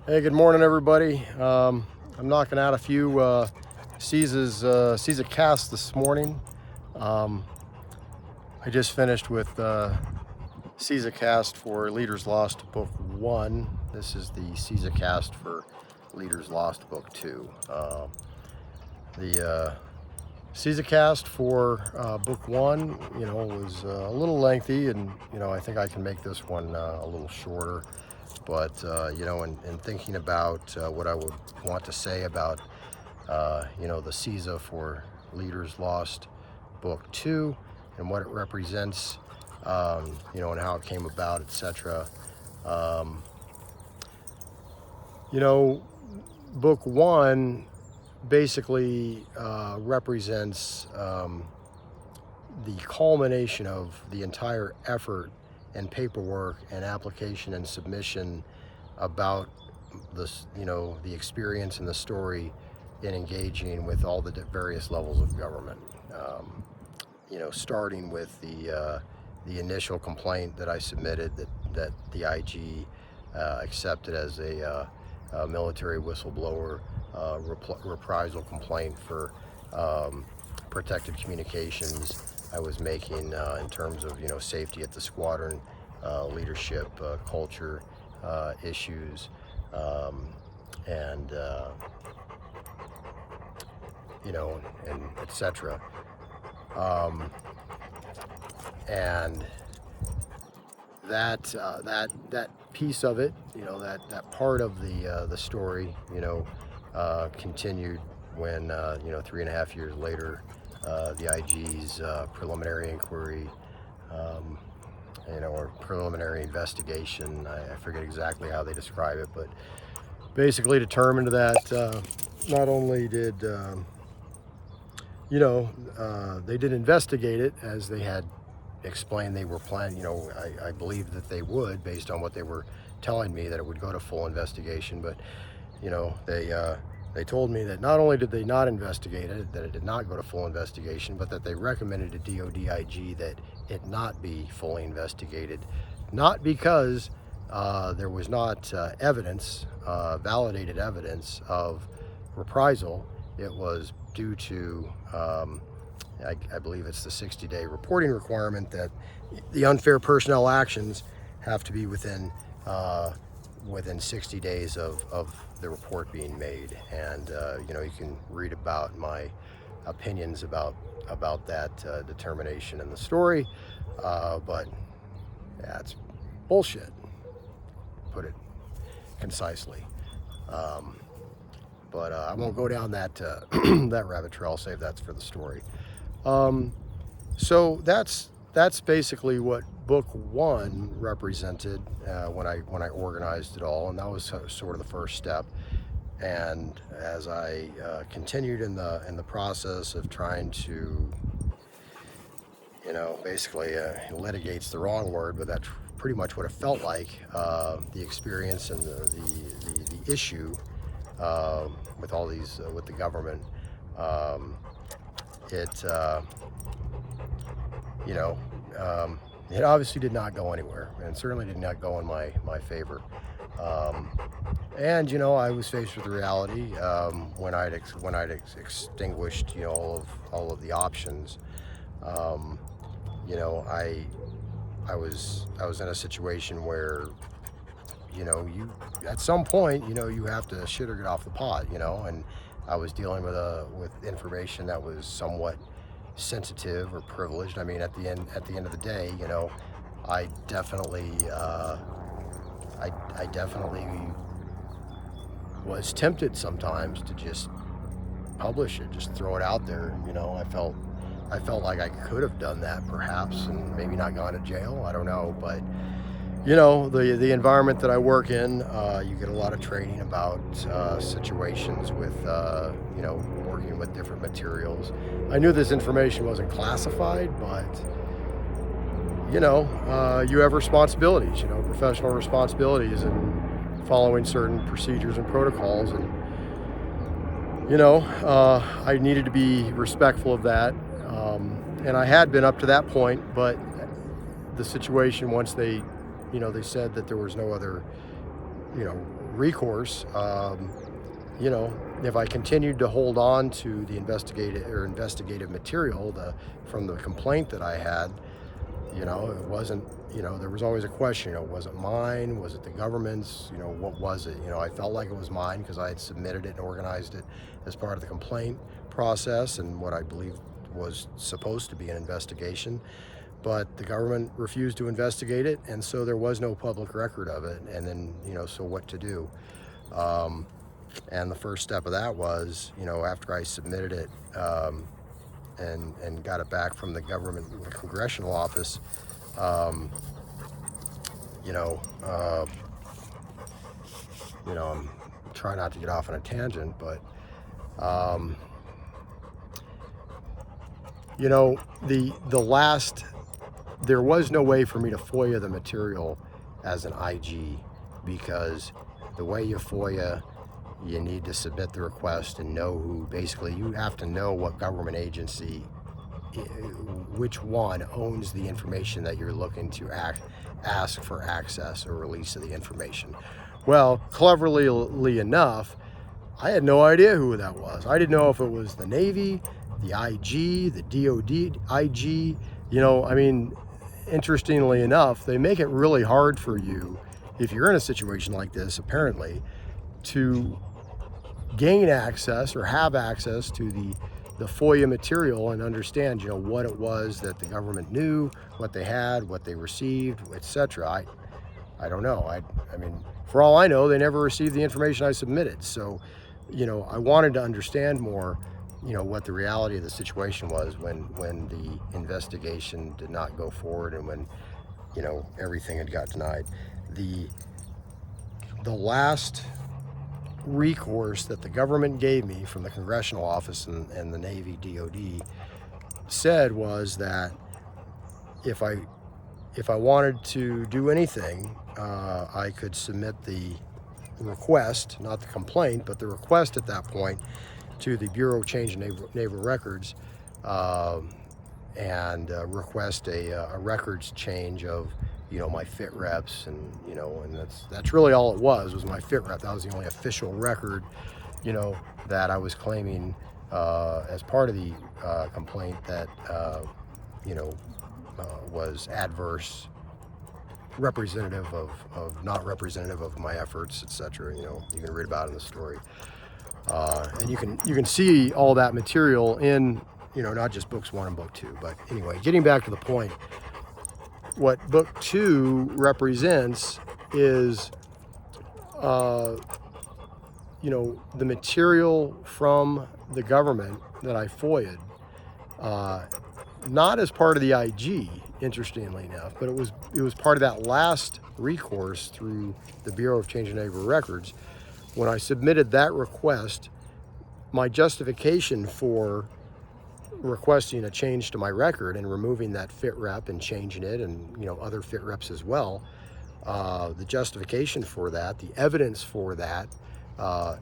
Hey, good morning, everybody. I'm knocking out a few CZA casts this morning. Um, I just finished with CZA cast for Leaders Lost Book 1. This is the CZA cast for Leaders Lost Book 2. The CZA cast for Book 1, was a little lengthy, and, I think I can make this one a little shorter. But, in thinking about what I would want to say about, the CZA for Leaders Lost Book 2 and what it represents, and how it came about, etc. Um, Book 1 basically represents the culmination of the entire effort and paperwork and application and submission about this, the experience and the story in engaging with all the various levels of government. Starting with the initial complaint that I submitted that the IG accepted as a military whistleblower reprisal complaint for protected communications I was making in terms of safety at the squadron, leadership, culture issues, and and etc. And that piece of it, that part of the story, continued when 3.5 years later, the IG's preliminary inquiry, or preliminary investigation, I forget exactly how they describe it, but basically determined that not only did they did investigate it as they had explained they were planning. I believe that they would, based on what they were telling me, that it would go to full investigation. But they told me that not only did they not investigate it, that it did not go to full investigation, but that they recommended to DoD IG that it not be fully investigated, not because there was not evidence, validated evidence of reprisal. It was due to I believe it's the 60-day reporting requirement that the unfair personnel actions have to be within 60 days of the report being made. And you can read about my opinions about that determination in the story, but yeah, it's bullshit, put it concisely. But I won't go down that that rabbit trail. I'll save that for the story. So that's basically what Book 1 represented when I organized it all, and that was sort of the first step. And as I continued in the process of trying to, basically litigate's the wrong word, but that's pretty much what it felt like. The experience and the issue with all these with the government. It it obviously did not go anywhere, and certainly did not go in my favor. And I was faced with the reality when I'd extinguished all of the options. I was in a situation where you at some point you have to shit or get off the pot, and I was dealing with information that was somewhat sensitive or privileged. I mean, at the end of the day, I definitely I definitely was tempted sometimes to just publish it, just throw it out there. I felt like I could have done that perhaps, and maybe not gone to jail. I don't know, but the environment that I work in, you get a lot of training about situations with, working with different materials. I knew this information wasn't classified, but, you have responsibilities, professional responsibilities, and following certain procedures and protocols. And, I needed to be respectful of that. And I had been up to that point, but the situation, once they said that there was no other recourse. If I continued to hold on to the investigative material from the complaint that I had, it wasn't, there was always a question, was it mine? Was it the government's? What was it? I felt like it was mine because I had submitted it and organized it as part of the complaint process and what I believe was supposed to be an investigation. But the government refused to investigate it, and so there was no public record of it. And then, so what to do? And the first step of that was, after I submitted it and got it back from the government, the congressional office, I'm trying not to get off on a tangent, but there was no way for me to FOIA the material as an IG, because the way you FOIA, you need to submit the request and know who, basically you have to know what government agency, which one owns the information that you're looking to ask for access or release of the information. Well, cleverly enough, I had no idea who that was. I didn't know if it was the Navy, the IG, the DOD IG. Interestingly enough, they make it really hard for you, if you're in a situation like this, apparently, to gain access or have access to the FOIA material and understand, what it was that the government knew, what they had, what they received, etc. I don't know. I mean, for all I know, they never received the information I submitted. So, I wanted to understand more, what the reality of the situation was when the investigation did not go forward and when, everything had got denied. The last recourse that the government gave me from the congressional office and the Navy DOD said was that if I wanted to do anything, I could submit the request, not the complaint, but the request at that point, to the Bureau of Change and Naval Records, and request a records change of my fit reps, and and that's really all it was my fit rep. That was the only official record that I was claiming as part of the complaint that was adverse, representative of not representative of my efforts, etc. You can read about it in the story, and you can see all that material in not just books 1 and book 2. But anyway, getting back to the point, what book 2 represents is the material from the government that I FOIA'd, not as part of the IG, interestingly enough, but it was part of that last recourse through the Bureau of Change and Naval Records. When I submitted that request, my justification for requesting a change to my record and removing that fit rep and changing it, and other fit reps as well, the justification for that, the evidence for that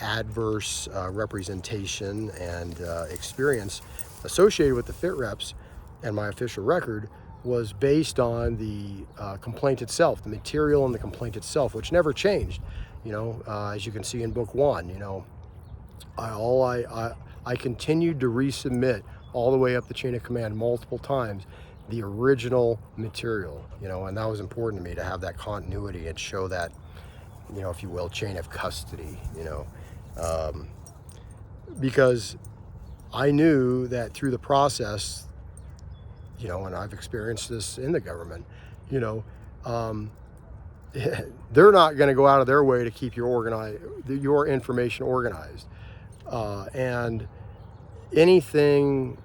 adverse representation and experience associated with the fit reps and my official record was based on the complaint itself, the material in the complaint itself, which never changed. As you can see in book 1, I continued to resubmit all the way up the chain of command multiple times the original material, and that was important to me, to have that continuity and show that, if you will, chain of custody, because I knew that through the process, and I've experienced this in the government, they're not going to go out of their way to keep your information organized, and anything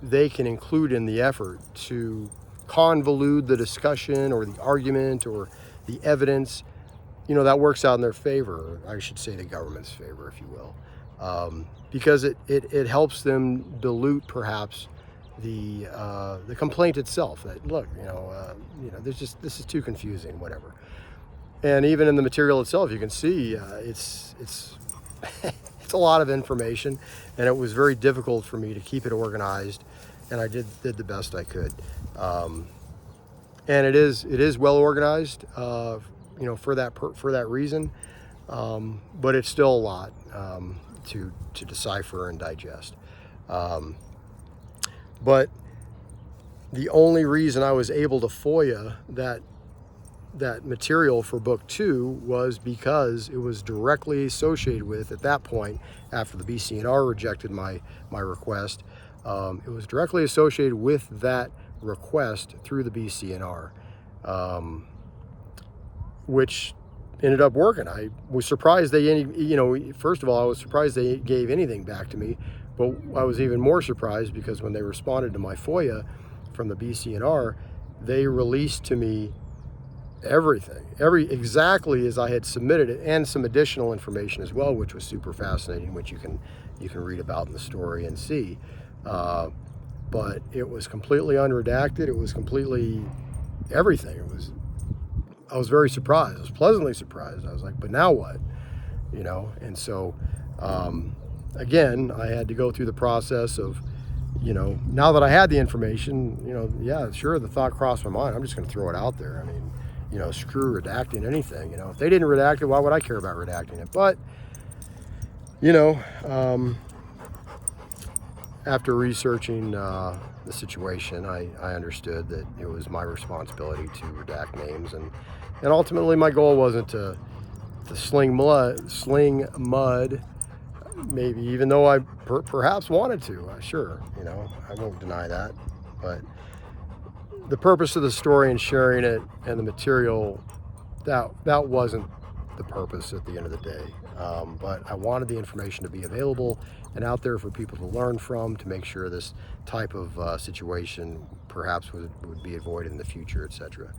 they can include in the effort to convolute the discussion or the argument or the evidence, that works out in their favor. I should say the government's favor, if you will, because it helps them dilute perhaps the complaint itself. That look, this is too confusing, whatever. And even in the material itself, you can see it's it's a lot of information, and it was very difficult for me to keep it organized, and I did the best I could. And it is well organized for that reason. But it's still a lot to decipher and digest. But the only reason I was able to FOIA that material for book 2 was because it was directly associated with, at that point, after the BCNR rejected my request, it was directly associated with that request through the BCNR, which ended up working. I was surprised first of all, I was surprised they gave anything back to me, but I was even more surprised because when they responded to my FOIA from the BCNR, they released to me everything, exactly as I had submitted it, and some additional information as well, which was super fascinating, which you can read about in the story and see. But it was completely unredacted. It was completely everything. I was very surprised. I was pleasantly surprised. I was like, but now what? And so again, I had to go through the process of, now that I had the information, yeah, sure, the thought crossed my mind, I'm just going to throw it out there. I mean, screw redacting anything. If they didn't redact it, why would I care about redacting it? But, after researching the situation, I understood that it was my responsibility to redact names, and ultimately my goal wasn't to sling mud, maybe, even though I perhaps wanted to. Sure, I won't deny that, but the purpose of the story and sharing it and the material, that wasn't the purpose at the end of the day. But I wanted the information to be available and out there for people to learn from, to make sure this type of situation perhaps would be avoided in the future, etc.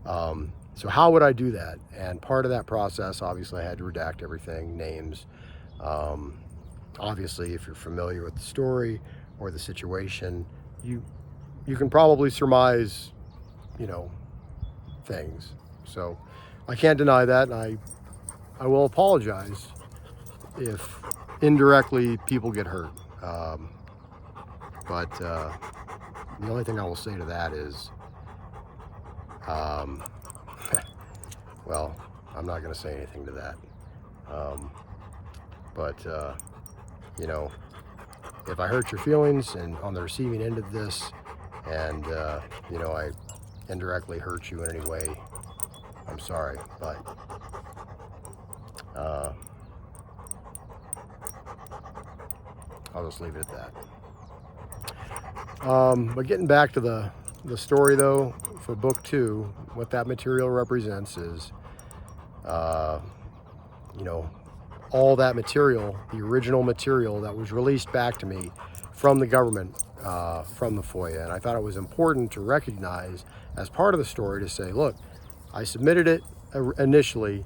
So how would I do that? And part of that process, obviously, I had to redact everything, names. Obviously, if you're familiar with the story or the situation, you can probably surmise, things. So I can't deny that, and I will apologize if indirectly people get hurt. But the only thing I will say to that is, well, I'm not going to say anything to that. But if I hurt your feelings and on the receiving end of this, and I indirectly hurt you in any way, I'm sorry, but I'll just leave it at that. But getting back to the story, though, for book 2, what that material represents is, all that material, the original material that was released back to me from the government, from the FOIA. And I thought it was important to recognize as part of the story to say, look, I submitted it initially,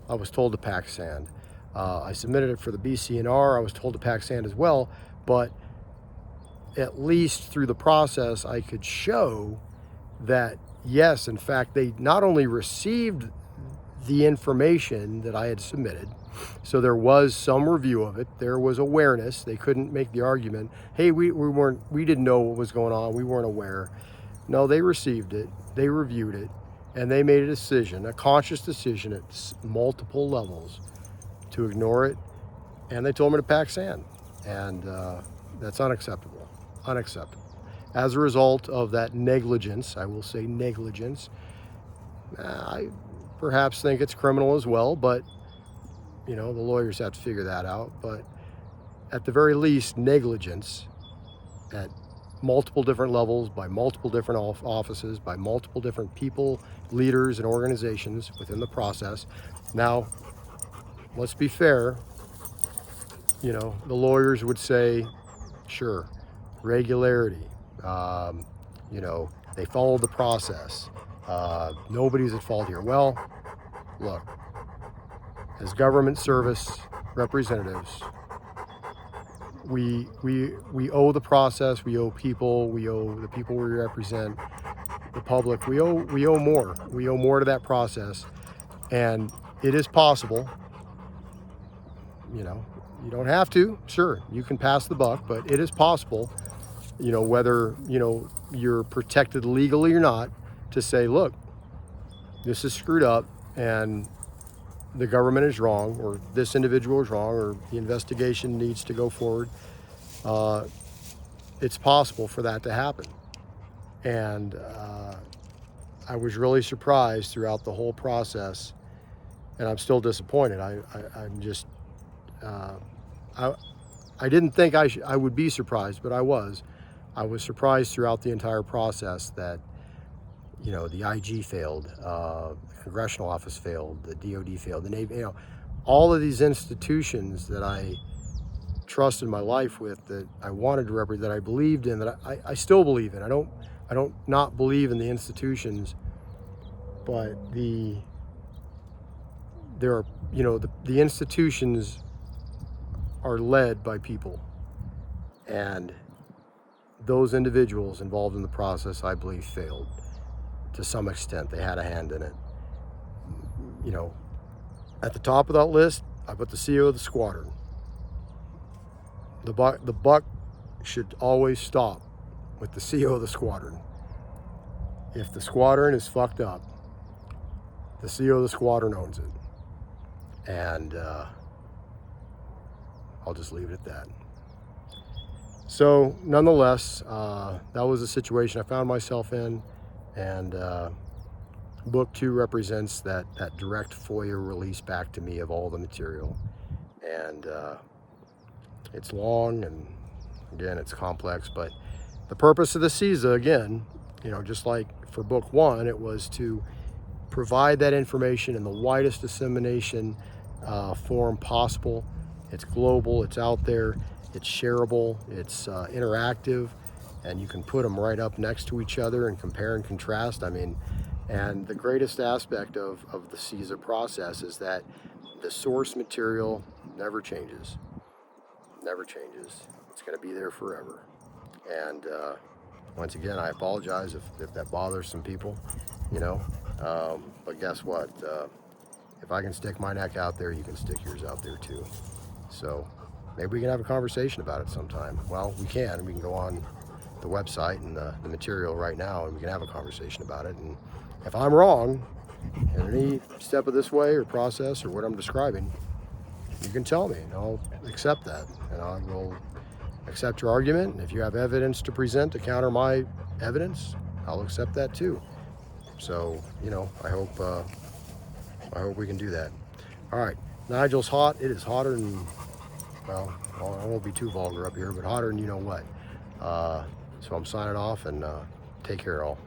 I was told to pack sand. I submitted it for the BCNR, I was told to pack sand as well, but at least through the process, I could show that, yes, in fact, they not only received the information that I had submitted, so there was some review of it, there was awareness. They couldn't make the argument, hey, we didn't know what was going on, we weren't aware. No, they received it, they reviewed it, and they made a decision, a conscious decision at multiple levels to ignore it, and they told me to pack sand. And that's unacceptable. As a result of that negligence, I will say negligence, I perhaps think it's criminal as well, but the lawyers have to figure that out. But at the very least, negligence at multiple different levels, by multiple different offices, by multiple different people, leaders, and organizations within the process. Now, let's be fair, the lawyers would say, sure, regularity, they followed the process, nobody's at fault here. Well, look, as government service representatives, we owe the process, we owe people, we owe the people we represent, the public, we owe more to that process. And it is possible, you don't have to, sure, you can pass the buck, but it is possible, whether, you're protected legally or not, to say, look, this is screwed up, and the government is wrong, or this individual is wrong, or the investigation needs to go forward, it's possible for that to happen. And I was really surprised throughout the whole process, and I'm still disappointed. I'm just, I didn't think I would be surprised, but I was. I was surprised throughout the entire process that, you know, the IG failed, the Congressional Office failed, the DOD failed, the Navy, you know, all of these institutions that I trusted my life with, that I wanted to represent, that I believed in, that I still believe in. I don't not believe in the institutions, but there are, you know, the institutions are led by people, and those individuals involved in the process, I believe, failed to some extent. They had a hand in it. You know, at the top of that list, I put the CEO of the squadron. The buck should always stop with the CEO of the squadron. If the squadron is fucked up, the CEO of the squadron owns it. And I'll just leave it at that. So nonetheless, that was a situation I found myself in, and Book 2 represents that direct FOIA release back to me of all the material. And it's long, and again, it's complex, but the purpose of the CZA, again, you know, just like for Book 1, it was to provide that information in the widest dissemination form possible. It's global, it's out there, it's shareable, it's interactive, and you can put them right up next to each other and compare and contrast. I mean, and the greatest aspect of the CZA process is that the source material never changes. Never changes. It's going to be there forever. And once again, I apologize if that bothers some people, you know. But guess what? If I can stick my neck out there, you can stick yours out there too. So maybe we can have a conversation about it sometime. Well, we can. We can go on the website and the material right now, and we can have a conversation about it. And if I'm wrong in any step of this way or process or what I'm describing, you can tell me, and I'll accept that, and I will accept your argument. And if you have evidence to present to counter my evidence, I'll accept that too. So, you know, I hope we can do that. All right, Nigel's hot. It is hotter than, well, I won't be too vulgar up here, but hotter than you know what. So I'm signing off, and take care all.